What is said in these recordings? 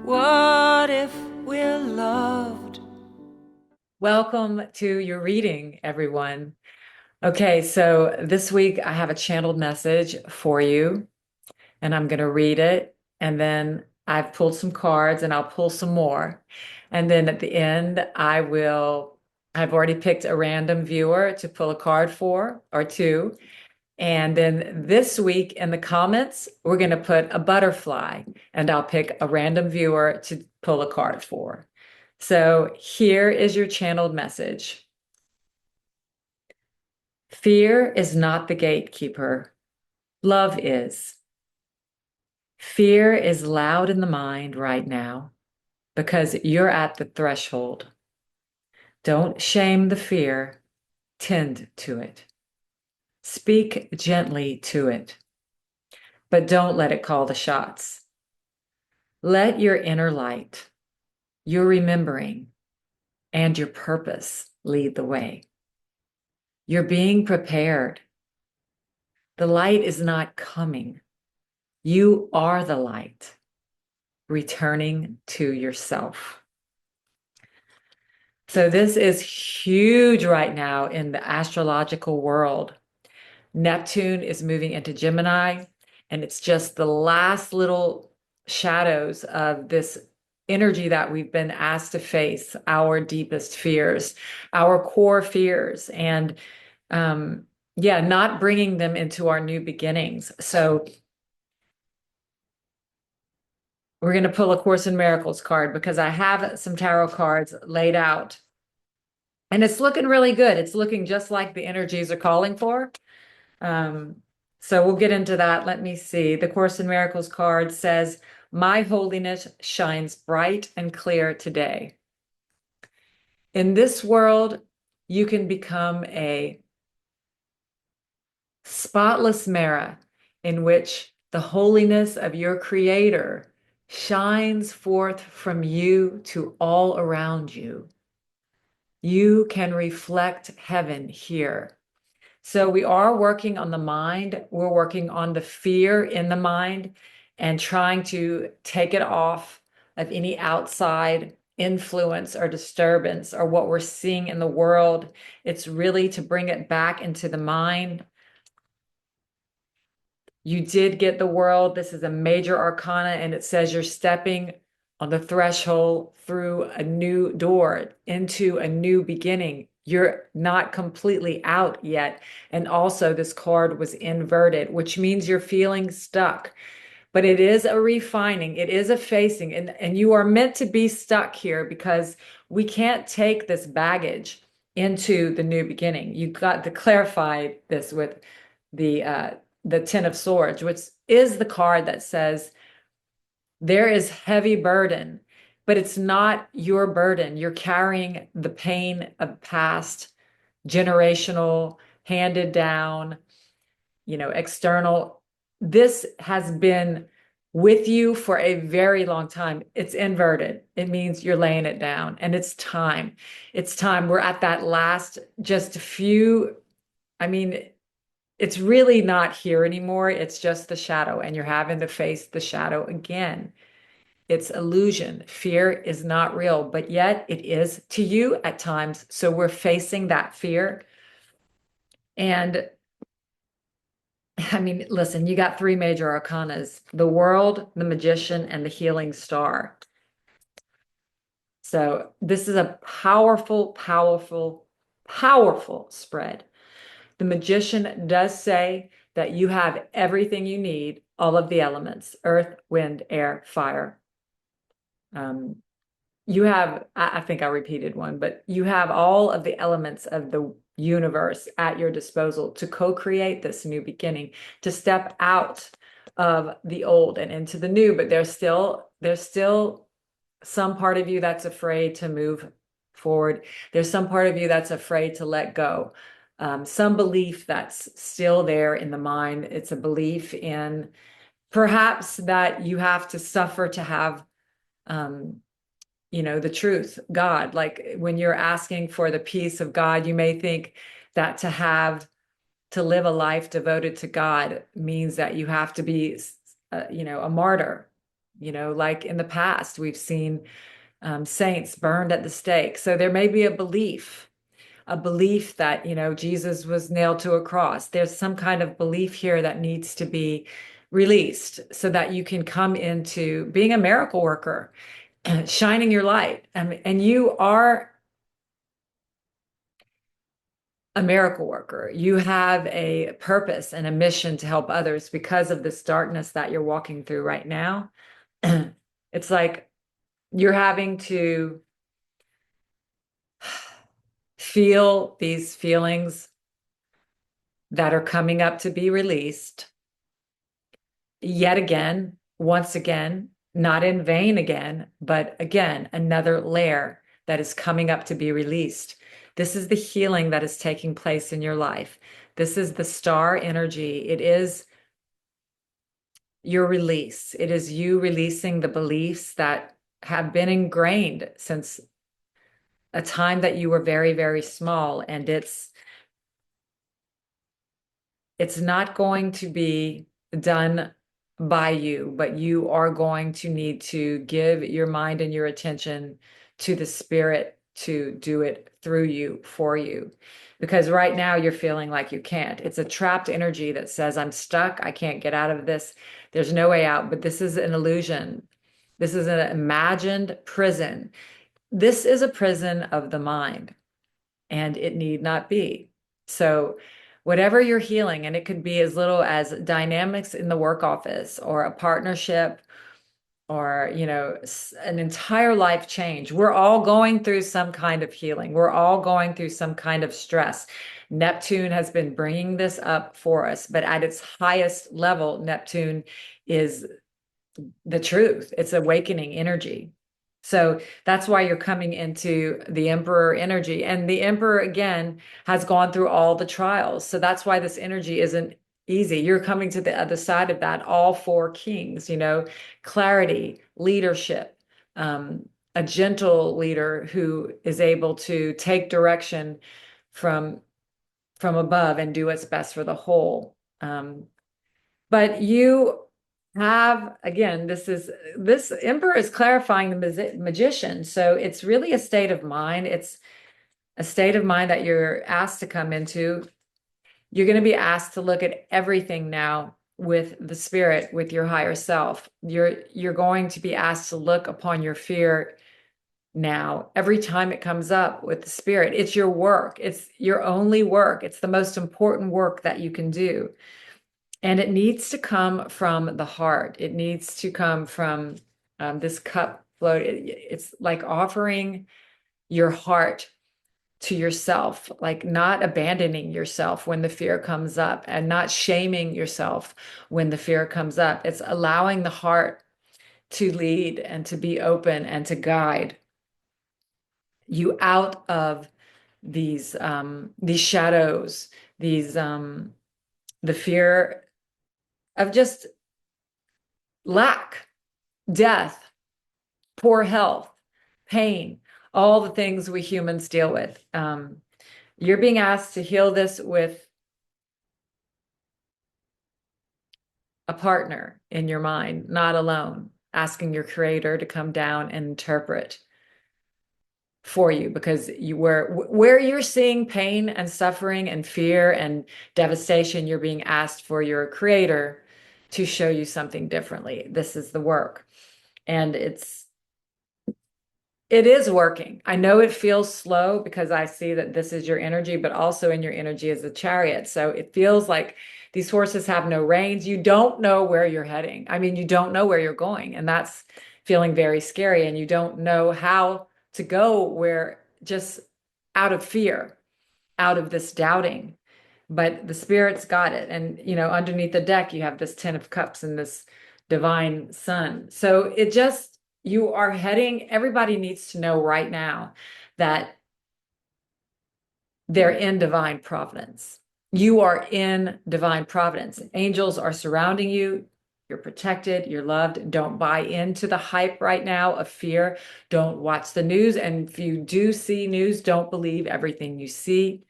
What if we're loved? Welcome to your reading, everyone. Okay, so this week I have a channeled message for you, and I'm going to read it. And then I've pulled some cards, and I'll pull some more. And then at the end, I've already picked a random viewer to pull a card for or two. And then this week in the comments, we're going to put a butterfly, and I'll pick a random viewer to pull a card for. So here is your channeled message. Fear is not the gatekeeper. Love is. Fear is loud in the mind right now because you're at the threshold. Don't shame the fear. Tend to it. Speak gently to it, but don't let it call the shots. Let your inner light, your remembering, and your purpose lead the way. You're being prepared. The light is not coming. You are the light, returning to yourself. So this is huge right now in the astrological world. Neptune is moving into Gemini, and it's just the last little shadows of this energy that we've been asked to face, our deepest fears, our core fears, and yeah, not bringing them into our new beginnings. So we're going to pull a Course in Miracles card because I have some tarot cards laid out. And it's looking really good. It's looking just like the energies are calling for. Um, so we'll get into that. Let me see. The Course in Miracles card says, "My holiness shines bright and clear today. In this world, you can become a spotless mirror in which the holiness of your Creator shines forth from you to all around you. You can reflect heaven here." So we are working on the mind. We're working on the fear in the mind and trying to take it off of any outside influence or disturbance or what we're seeing in the world. It's really to bring it back into the mind. You did get the world. This is a major arcana, and it says you're stepping on the threshold through a new door into a new beginning. You're not completely out yet. And also, this card was inverted, which means you're feeling stuck. But it is a refining, it is a facing, and you are meant to be stuck here because we can't take this baggage into the new beginning. You got to clarify this with the Ten of Swords, which is the card that says there is heavy burden, but it's not your burden. You're carrying the pain of past, generational, handed down, external. This has been with you for a very long time. It's inverted. It means you're laying it down, and it's time. It's time. We're at that last just a few. I mean, it's really not here anymore. It's just the shadow, and you're having to face the shadow again. It's illusion. Fear is not real, but yet it is to you at times. So we're facing that fear. And I mean, listen, you got three major arcanas: the world, the magician, and the healing star. So this is a powerful, powerful, powerful spread. The magician does say that you have everything you need, all of the elements: earth, wind, air, fire. Um, you have, I think I repeated one, but you have all of the elements of the universe at your disposal to co-create this new beginning, to step out of the old and into the new. But there's still some part of you that's afraid to move forward. There's some part of you that's afraid to let go. Some belief that's still there in the mind. It's a belief in perhaps that you have to suffer to have the truth, God. Like when you're asking for the peace of God, you may think that to live a life devoted to God means that you have to be, a martyr. like in the past, we've seen saints burned at the stake. So there may be a belief that, Jesus was nailed to a cross. There's some kind of belief here that needs to be released so that you can come into being a miracle worker, shining your light. And you are a miracle worker. You have a purpose and a mission to help others because of this darkness that you're walking through right now. It's like you're having to feel these feelings that are coming up to be released yet again, once again, not in vain again, but again, another layer that is coming up to be released. This is the healing that is taking place in your life. This is the star energy. It is your release. It is you releasing the beliefs that have been ingrained since a time that you were very, very small. And it's not going to be done by you, but you are going to need to give your mind and your attention to the spirit to do it through you, for you. Because right now you're feeling like you can't. It's a trapped energy that says, I'm stuck. I can't get out of this. There's no way out. But this is an illusion. This is an imagined prison. This is a prison of the mind, and it need not be. So whatever you're healing, and it could be as little as dynamics in the work office or a partnership or, an entire life change. We're all going through some kind of healing. We're all going through some kind of stress. Neptune has been bringing this up for us, but at its highest level, Neptune is the truth. It's awakening energy. So that's why you're coming into the Emperor energy. And the Emperor, again, has gone through all the trials. So that's why this energy isn't easy. You're coming to the other side of that, all four kings, clarity, leadership, a gentle leader who is able to take direction from above and do what's best for the whole. But you have, again, this Emperor is clarifying the magician. So it's really a state of mind. It's a state of mind that you're asked to come into. You're going to be asked to look at everything now with the spirit, with your higher self. You're going to be asked to look upon your fear now. Every time it comes up with the spirit, it's your work. It's your only work. It's the most important work that you can do. And it needs to come from the heart. It needs to come from this cup float. It's like offering your heart to yourself, like not abandoning yourself when the fear comes up and not shaming yourself when the fear comes up. It's allowing the heart to lead and to be open and to guide you out of these shadows, the fear of just lack, death, poor health, pain, all the things we humans deal with. You're being asked to heal this with a partner in your mind, not alone, asking your creator to come down and interpret for you, because where you're seeing pain and suffering and fear and devastation, you're being asked for your creator to show you something differently. This is the work. And it is working. I know it feels slow because I see that this is your energy, but also in your energy is the Chariot. So it feels like these horses have no reins. You don't know where you're heading. I mean, you don't know where you're going, and that's feeling very scary. And you don't know how to go where, just out of fear, out of this doubting. But the spirit's got it. And, underneath the deck, you have this 10 of Cups and this divine sun. So you are heading, everybody needs to know right now that they're in divine providence. You are in divine providence. Angels are surrounding you. You're protected. You're loved. Don't buy into the hype right now of fear. Don't watch the news. And if you do see news, don't believe everything you see.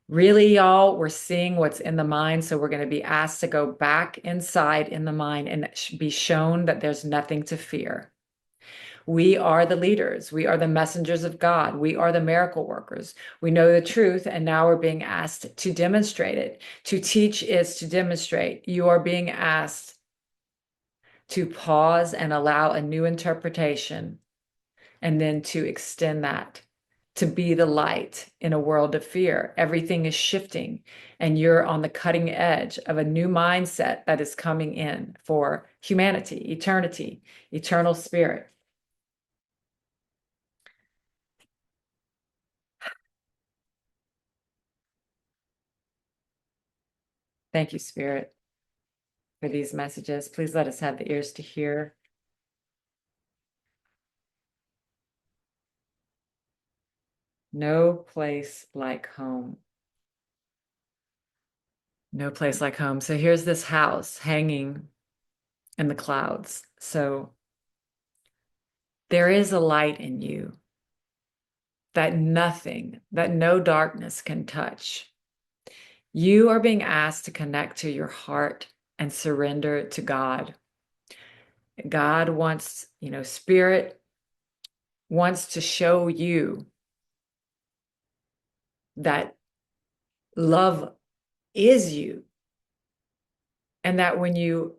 Really, y'all, we're seeing what's in the mind. So we're going to be asked to go back inside in the mind and be shown that there's nothing to fear. We are the leaders. We are the messengers of God. We are the miracle workers. We know the truth, and now we're being asked to demonstrate it. To teach is to demonstrate. You are being asked to pause and allow a new interpretation, and then to extend that, to be the light in a world of fear. Everything is shifting, and you're on the cutting edge of a new mindset that is coming in for humanity, eternity, eternal spirit. Thank you, Spirit, for these messages. Please let us have the ears to hear. No place like home. No place like home. So here's this house hanging in the clouds. So there is a light in you that nothing, that no darkness can touch. You are being asked to connect to your heart and surrender to God. God wants, Spirit wants to show you that love is you. And that when you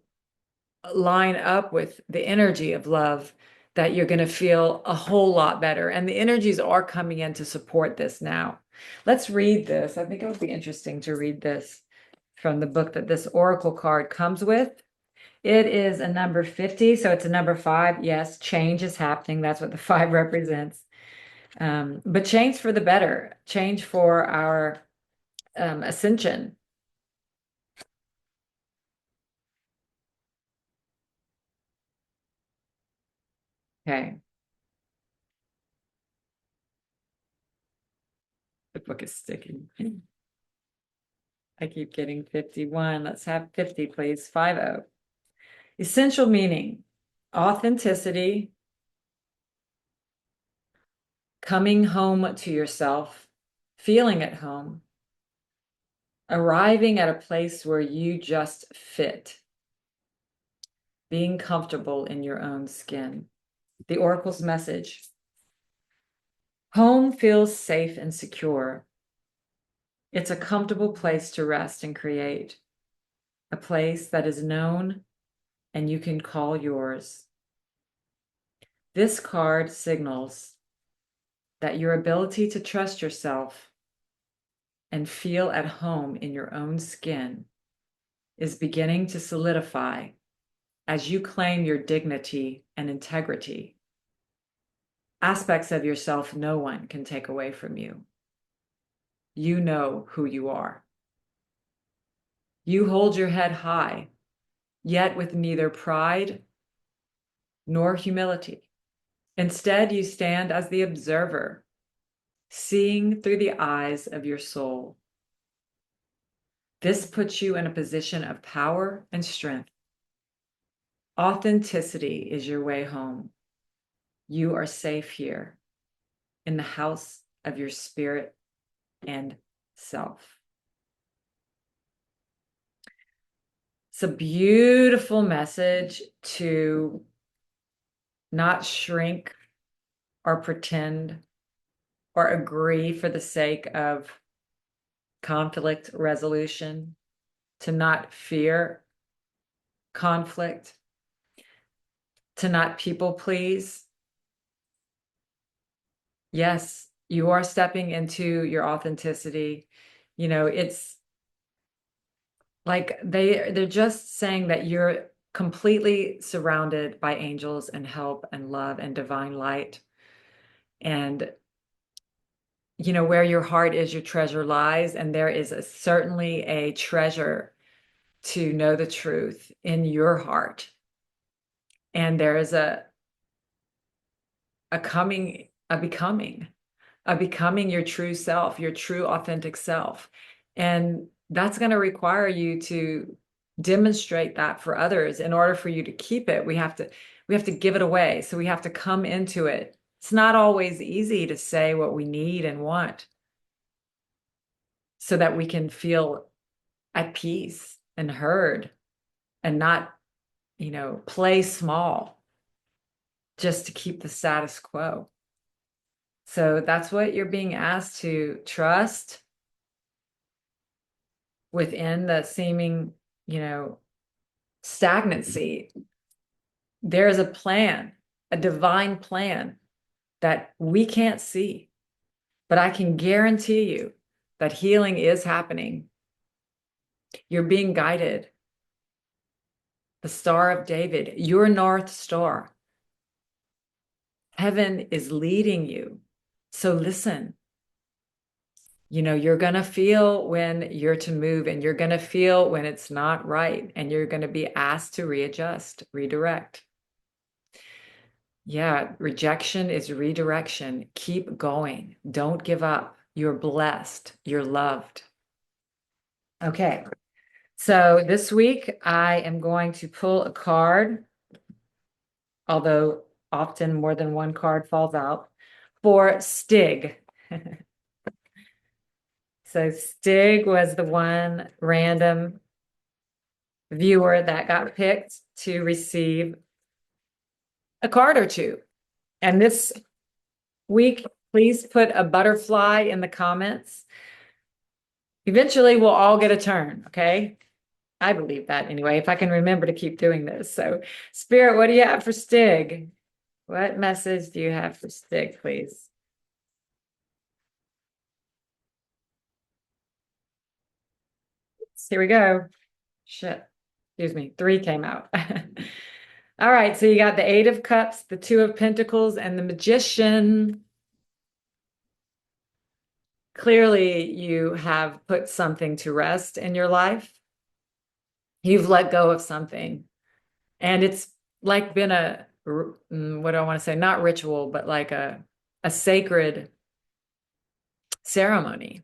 line up with the energy of love, that you're going to feel a whole lot better. And the energies are coming in to support this now. Let's read this. I think it would be interesting to read this from the book that this oracle card comes with. It is a number 50, so it's a number 5. Yes, change is happening. That's what the 5 represents. But change for the better, change for our ascension. Okay. The book is sticking. I keep getting 51. Let's have 50, please. 50. Essential meaning: authenticity, coming home to yourself, feeling at home, arriving at a place where you just fit, being comfortable in your own skin. The oracle's message: home feels safe and secure. It's a comfortable place to rest and create, a place that is known and you can call yours. This card signals that your ability to trust yourself and feel at home in your own skin is beginning to solidify as you claim your dignity and integrity. Aspects of yourself no one can take away from you. You know who you are. You hold your head high, yet with neither pride nor humility. Instead, you stand as the observer, seeing through the eyes of your soul. This puts you in a position of power and strength. Authenticity is your way home. You are safe here in the house of your spirit and self. It's a beautiful message to not shrink or pretend or agree for the sake of conflict resolution, to not fear conflict, to not people please. Yes, you are stepping into your authenticity. It's like they're just saying that you're completely surrounded by angels and help and love and divine light. And where your heart is, your treasure lies. And there is certainly a treasure to know the truth in your heart. And there is a becoming your true self, your true authentic self. And that's going to require you to demonstrate that for others. In order for you to keep it, we have to give it away. So we have to come into it. It's not always easy to say what we need and want. so that we can feel at peace and heard and not, play small just to keep the status quo. So that's what you're being asked to trust within the seeming, stagnancy. There's a plan, a divine plan that we can't see, but I can guarantee you that healing is happening. You're being guided. The Star of David, your North Star. Heaven is leading you. So listen. You're going to feel when you're to move, and you're going to feel when it's not right, and you're going to be asked to readjust, redirect. Yeah, rejection is redirection. Keep going. Don't give up. You're blessed. You're loved. Okay. So this week I am going to pull a card, although often more than one card falls out, for Stig. So Stig was the one random viewer that got picked to receive a card or two. And this week, please put a butterfly in the comments. Eventually, we'll all get a turn, okay? I believe that anyway, if I can remember to keep doing this. So, Spirit, what do you have for Stig? What message do you have for Stig, please? Here we go. Shit. Excuse me. 3 came out. All right. So you got the 8 of Cups, the 2 of Pentacles, and the Magician. Clearly, you have put something to rest in your life. You've let go of something. And it's like been what do I want to say? Not ritual, but like a sacred ceremony.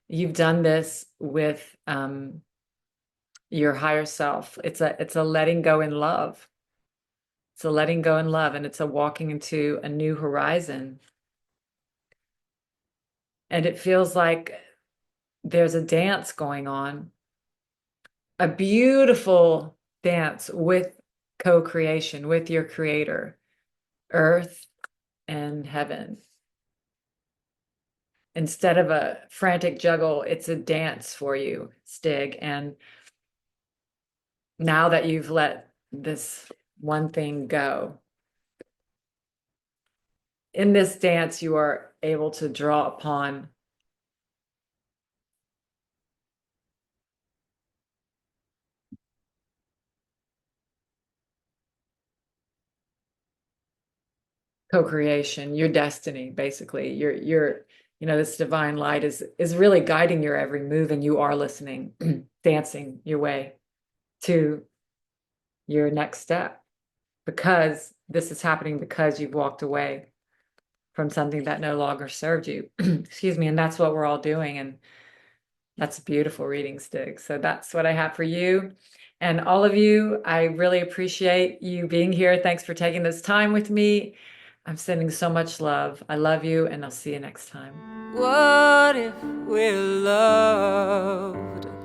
You've done this with your higher self. It's a letting go in love. It's a letting go in love, and it's a walking into a new horizon. And it feels like there's a dance going on, a beautiful dance with co-creation, with your creator, earth and heaven. Instead of a frantic juggle, it's a dance for you, Stig. And now that you've let this one thing go, in this dance, you are able to draw upon co-creation, your destiny, basically. This divine light is really guiding your every move, and you are listening, dancing your way to your next step, because this is happening because you've walked away from something that no longer served you. Excuse me. And that's what we're all doing. And that's a beautiful reading, Stig. So that's what I have for you. And all of you, I really appreciate you being here. Thanks for taking this time with me. I'm sending so much love. I love you, and I'll see you next time. What if we're loved?